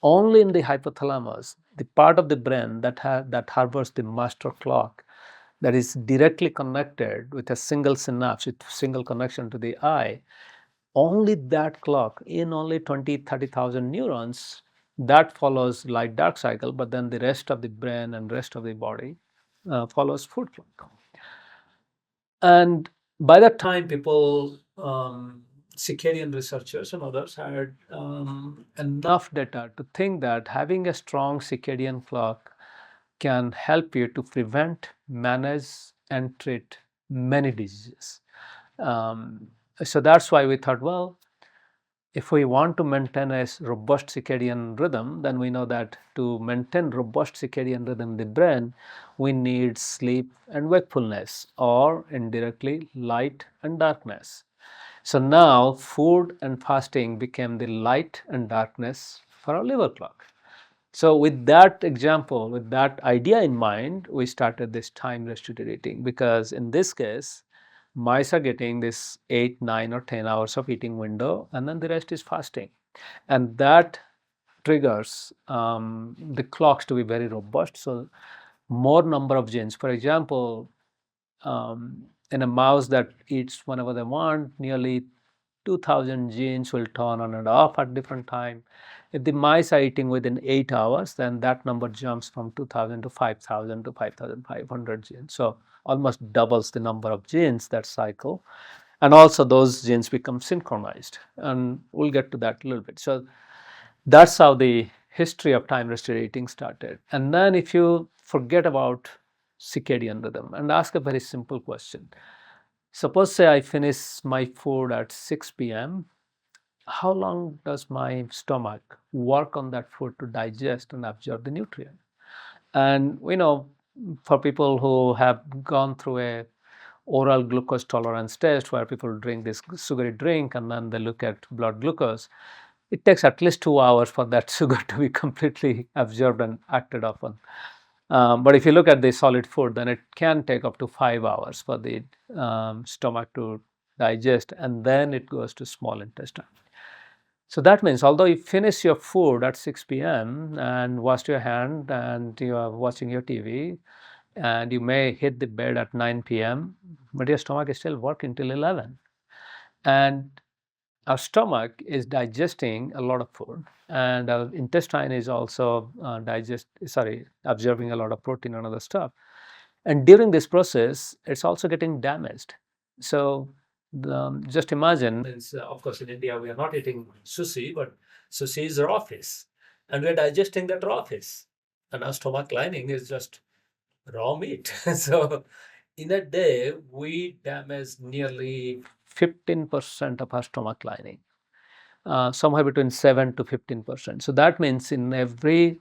only in the hypothalamus, the part of the brain that harbors the master clock, that is directly connected with a single synapse, with single connection to the eye, only that clock in only 20-30,000 neurons that follows light dark cycle, but then the rest of the brain and rest of the body follows food clock. And by that time, people, circadian researchers and others, had enough data to think that having a strong circadian clock can help you to prevent, manage, and treat many diseases. So that's why we thought, well, if we want to maintain a robust circadian rhythm, then we know that to maintain robust circadian rhythm in the brain, we need sleep and wakefulness, or indirectly light and darkness. So now food and fasting became the light and darkness for our liver clock. So with that example, with that idea in mind, we started this time restricted eating, because in this case, mice are getting this 8, 9 or 10 hours of eating window, and then the rest is fasting. And that triggers the clocks to be very robust. So more number of genes. For example, in a mouse that eats whenever they want, nearly 2000 genes will turn on and off at different time. If the mice are eating within 8 hours, then that number jumps from 2000 to 5000 to 5500 genes. So almost doubles the number of genes that cycle. And also those genes become synchronized. And we'll get to that a little bit. So that's how the history of time restricted eating started. And then if you forget about circadian rhythm and ask a very simple question. Suppose say I finish my food at 6 p.m. How long does my stomach work on that food to digest and absorb the nutrient? And we know, for people who have gone through a oral glucose tolerance test where people drink this sugary drink and then they look at blood glucose, it takes at least 2 hours for that sugar to be completely absorbed and acted upon. But if you look at the solid food, then it can take up to 5 hours for the stomach to digest, and then it goes to small intestine. So that means although you finish your food at 6 p.m. and wash your hand and you are watching your TV, and you may hit the bed at 9 p.m., but your stomach is still working till 11. And our stomach is digesting a lot of food, and our intestine is also absorbing a lot of protein and other stuff. And during this process, it's also getting damaged. So just imagine, of course, in India, we are not eating sushi, but sushi is raw fish, and we're digesting that raw fish. And our stomach lining is just raw meat. So in a day, we damage nearly 15% of our stomach lining, somewhere between 7 to 15%. So that means in every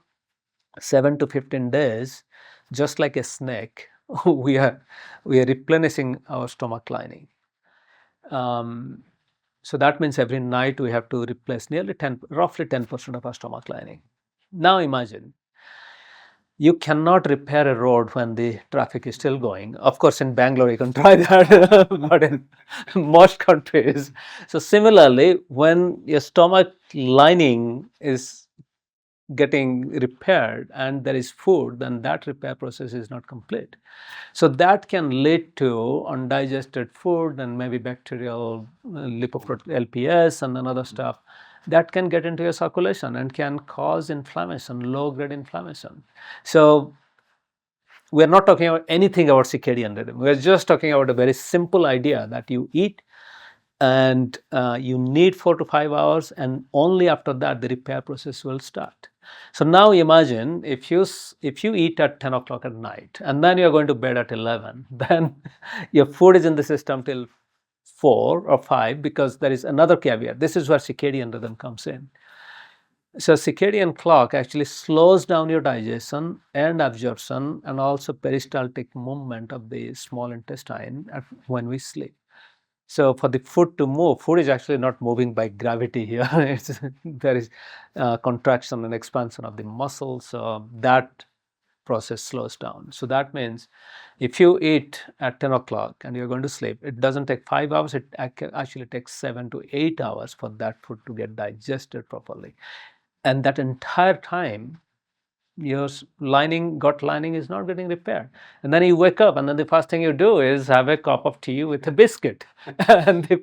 7 to 15 days, just like a snake, we are replenishing our stomach lining. So that means every night we have to replace nearly roughly 10% of our stomach lining. Now imagine, you cannot repair a road when the traffic is still going. Of course, in Bangalore, you can try that, but in most countries. So similarly, when your stomach lining is getting repaired and there is food, then that repair process is not complete. So that can lead to undigested food and maybe bacterial LPS and another stuff that can get into your circulation and can cause inflammation, low-grade inflammation. So we are not talking about anything about circadian rhythm. We are just talking about a very simple idea that you eat and you need 4 to 5 hours, and only after that the repair process will start. So now imagine if you eat at 10 o'clock at night and then you're going to bed at 11, then your food is in the system till 4 or 5, because there is another caveat. This is where circadian rhythm comes in. So circadian clock actually slows down your digestion and absorption and also peristaltic movement of the small intestine when we sleep. So for the food to move, food is actually not moving by gravity here. There is contraction and expansion of the muscles, so that process slows down. So that means if you eat at 10 o'clock and you're going to sleep, it doesn't take 5 hours, it actually takes 7 to 8 hours for that food to get digested properly. and that entire time your lining is not getting repaired, and then you wake up and then the first thing you do is have a cup of tea with a biscuit and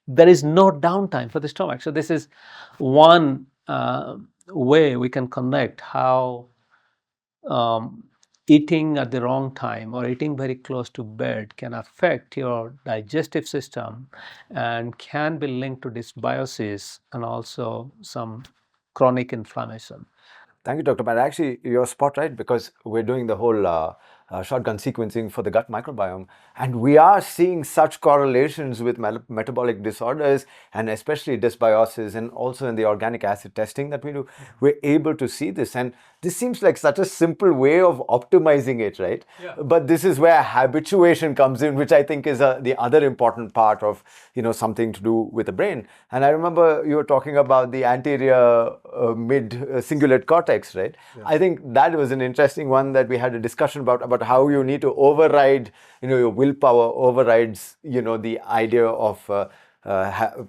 there is no downtime for the stomach. So this is one way we can connect how um, eating at the wrong time or eating very close to bed can affect your digestive system and can be linked to dysbiosis and also some chronic inflammation. Thank you, Dr. Panda. Actually, you're spot right, because we're doing the whole shotgun sequencing for the gut microbiome, and we are seeing such correlations with metabolic disorders, and especially dysbiosis, and also in the organic acid testing that we do, we're able to see this. And this seems like such a simple way of optimizing it, right? Yeah. But this is where habituation comes in, which I think is the other important part of, something to do with the brain. And I remember you were talking about the anterior mid cingulate cortex, right? Yeah. I think that was an interesting one that we had a discussion about how you need to override, your willpower overrides, the idea of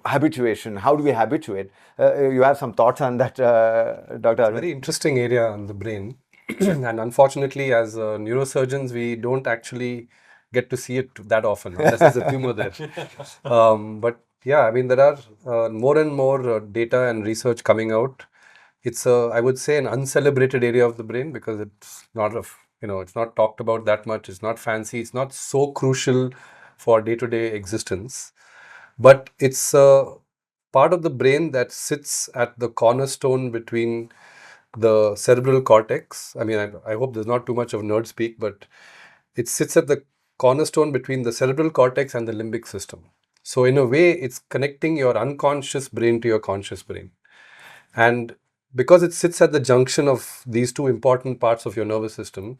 habituation. How do we habituate? You have some thoughts on that, Dr. Arvind? Very interesting area on the brain. And unfortunately, as neurosurgeons, we don't actually get to see it that often, unless there's a tumor there. But yeah, I mean, there are more and more data and research coming out. It's, I would say, an uncelebrated area of the brain, because it's not it's not talked about that much. It's not fancy. It's not so crucial for day-to-day existence. But it's a part of the brain that sits at the cornerstone between the cerebral cortex. I mean, I hope there's not too much of nerd speak, but it sits at the cornerstone between the cerebral cortex and the limbic system. So in a way, it's connecting your unconscious brain to your conscious brain. And because it sits at the junction of these two important parts of your nervous system,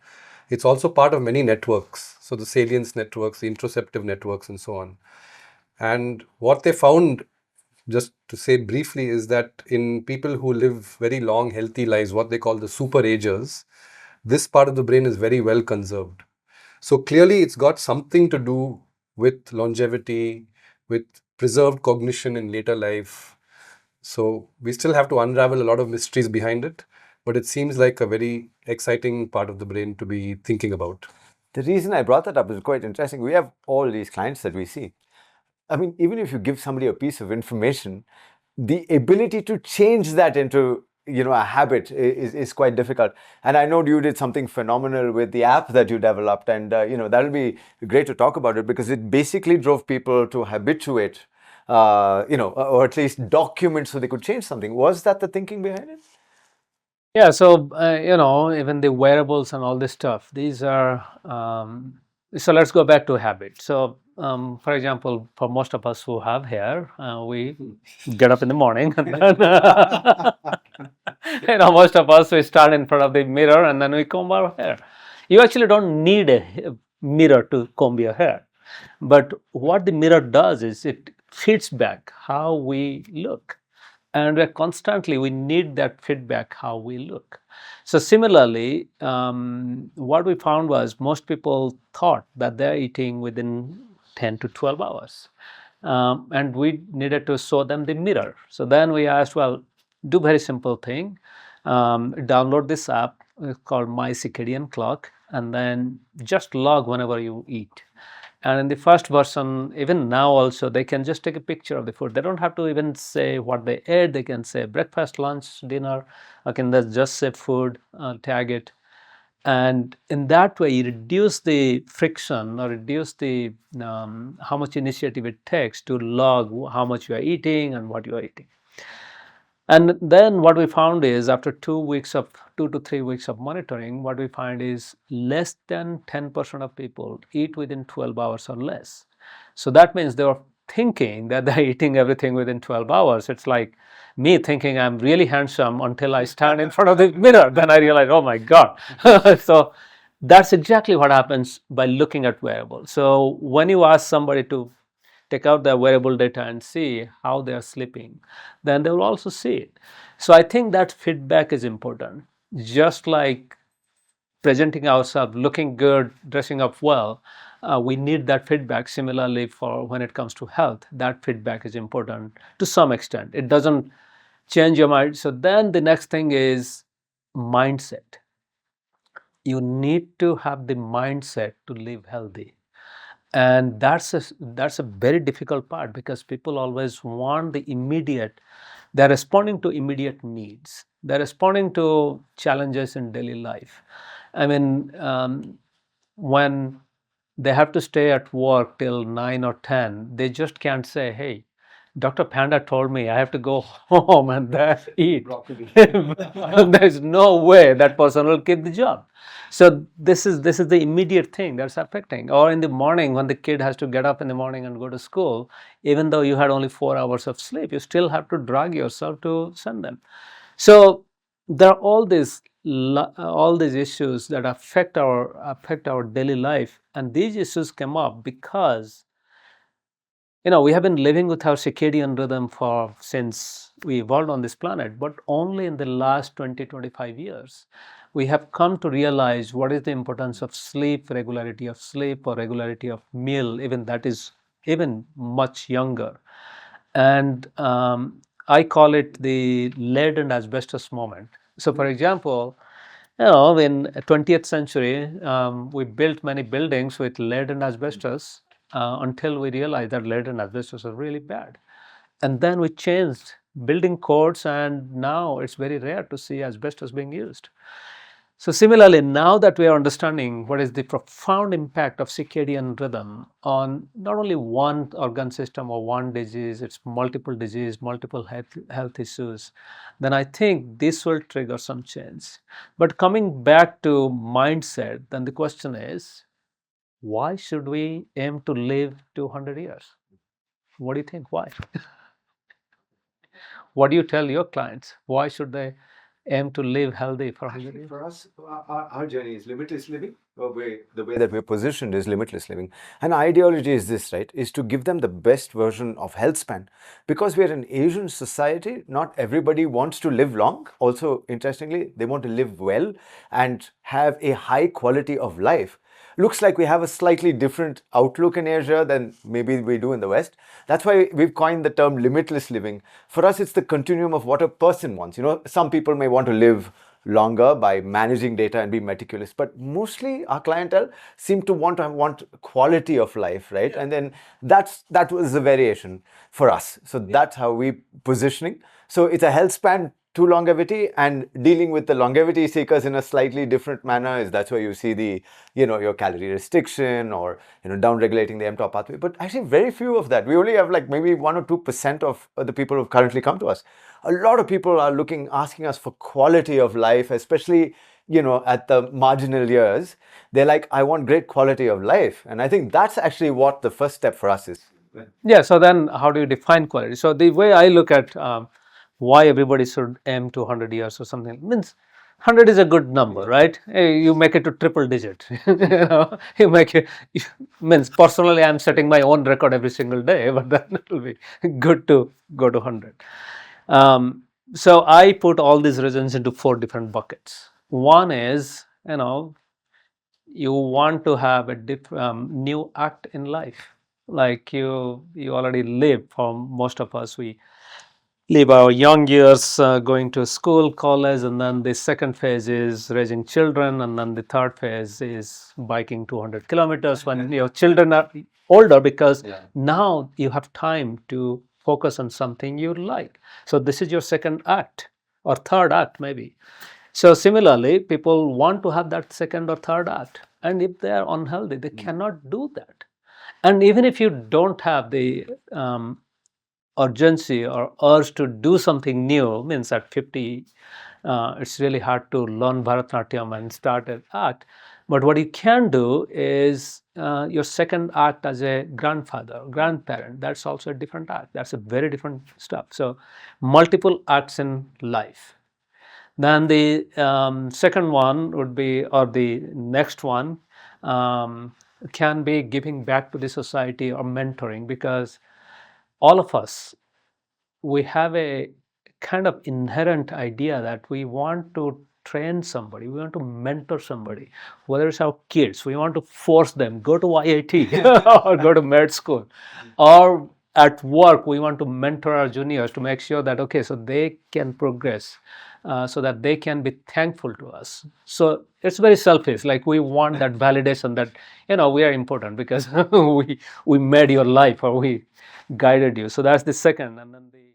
it's also part of many networks. So the salience networks, the interoceptive networks, and so on. And what they found, just to say briefly, is that in people who live very long, healthy lives, what they call the super agers, this part of the brain is very well conserved. So clearly it's got something to do with longevity, with preserved cognition in later life. So we still have to unravel a lot of mysteries behind it, but it seems like a very exciting part of the brain to be thinking about. The reason I brought that up is quite interesting. We have all these clients that we see. I mean, even if you give somebody a piece of information, the ability to change that into a habit is quite difficult. And I know you did something phenomenal with the app that you developed, and that'll be great to talk about it, because it basically drove people to habituate, or at least document so they could change something. Was that the thinking behind it? Yeah, so even the wearables and all this stuff, these are so let's go back to habit. So for example, for most of us who have hair, we get up in the morning and then most of us, we stand in front of the mirror and then we comb our hair. You actually don't need a mirror to comb your hair, but what the mirror does is it feeds back how we look, and we need that feedback how we look. So similarly, what we found was most people thought that they're eating within 10 to 12 hours, and we needed to show them the mirror. So then we asked, well, do very simple thing, download this app, it's called My Circadian Clock, and then just log whenever you eat. And in the first version, even now also, they can just take a picture of the food. They don't have to even say what they ate. They can say breakfast, lunch, dinner. Okay, they just say food, tag it. And in that way, you reduce the friction or reduce the how much initiative it takes to log how much you are eating and what you are eating. And then what we found is after 2 to 3 weeks of monitoring, what we find is less than 10% of people eat within 12 hours or less. So that means they were thinking that they're eating everything within 12 hours. It's like me thinking I'm really handsome until I stand in front of the mirror. Then I realize, oh my God. So that's exactly what happens by looking at wearables. So when you ask somebody to take out their wearable data and see how they are sleeping, then they will also see it. So I think that feedback is important. Just like presenting ourselves, looking good, dressing up well, we need that feedback. Similarly, for when it comes to health, that feedback is important to some extent. It doesn't change your mind. So then the next thing is mindset. You need to have the mindset to live healthy, and that's a very difficult part, because people always want the immediate. They're responding to immediate needs, they're responding to challenges in daily life. I mean, when they have to stay at work till 9 or 10, they just can't say, hey, Dr. Panda told me I have to go home and then eat. There's no way that person will keep the job. So this is the immediate thing that's affecting. Or in the morning, when the kid has to get up in the morning and go to school, even though you had only 4 hours of sleep, you still have to drag yourself to send them. So there are all these issues that affect our daily life, and these issues come up because we have been living with our circadian rhythm for since we evolved on this planet, but only in the last 20-25 years we have come to realize what is the importance of sleep, regularity of sleep, or regularity of meal. Even that is even much younger. And I call it the lead and asbestos moment. So, for example, in 20th century, we built many buildings with lead and asbestos until we realized that lead and asbestos are really bad. And then we changed building codes, and now it's very rare to see asbestos being used. So similarly, now that we are understanding what is the profound impact of circadian rhythm on not only one organ system or one disease, it's multiple disease, multiple health issues, then I think this will trigger some change. But coming back to mindset, then the question is, why should we aim to live 200 years? What do you think? Why? What do you tell your clients? Why should they aim to live healthy for 100 years? For us, our journey is limitless living. The way that we're positioned is limitless living. And ideology is this, right? Is to give them the best version of health span. Because we're an Asian society, not everybody wants to live long. Also, interestingly, they want to live well and have a high quality of life. Looks like we have a slightly different outlook in Asia than maybe we do in the West. That's why we've coined the term limitless living. For us, it's the continuum of what a person wants. Some people may want to live longer by managing data and be meticulous, but mostly our clientele seem to want quality of life, right? And then that was the variation for us. So that's how we positioning. So it's a health span to longevity, and dealing with the longevity seekers in a slightly different manner is that's where you see the your calorie restriction, or down regulating the mTOR pathway. But actually very few of that. We only have like maybe 1 or 2% of the people who currently come to us. A lot of people are asking us for quality of life, especially at the marginal years. They're like, I want great quality of life. And I think that's actually what the first step for us is. Yeah, so then how do you define quality? So the way I look at why everybody should aim to 100 years or something means 100 is a good number, right? You make it to triple digit. You make it. Means personally, I'm setting my own record every single day, but then it will be good to go to 100. So I put all these reasons into 4 different buckets. One is, you want to have a new act in life. Like you already live. For most of us, we live our young years going to school, college, and then the second phase is raising children, and then the third phase is biking 200 kilometers when your children are older, because now you have time to focus on something you like. So this is your second act or third act maybe. So similarly, people want to have that second or third act, and if they are unhealthy, they cannot do that. And even if you don't have the urgency or urge to do something new, means at 50, it's really hard to learn Bharatanatyam and start an act. But what you can do is your second act as a grandfather, grandparent. That's also a different act. That's a very different stuff. So multiple acts in life. Then the second one would be, or the next one can be giving back to the society or mentoring, because all of us, we have a kind of inherent idea that we want to train somebody, we want to mentor somebody, whether it's our kids, we want to force them, go to IIT or go to med school, or at work we want to mentor our juniors to make sure that okay, so they can progress, so that they can be thankful to us. So it's very selfish, like we want that validation that we are important because we made your life or we guided you. So that's the second. And then the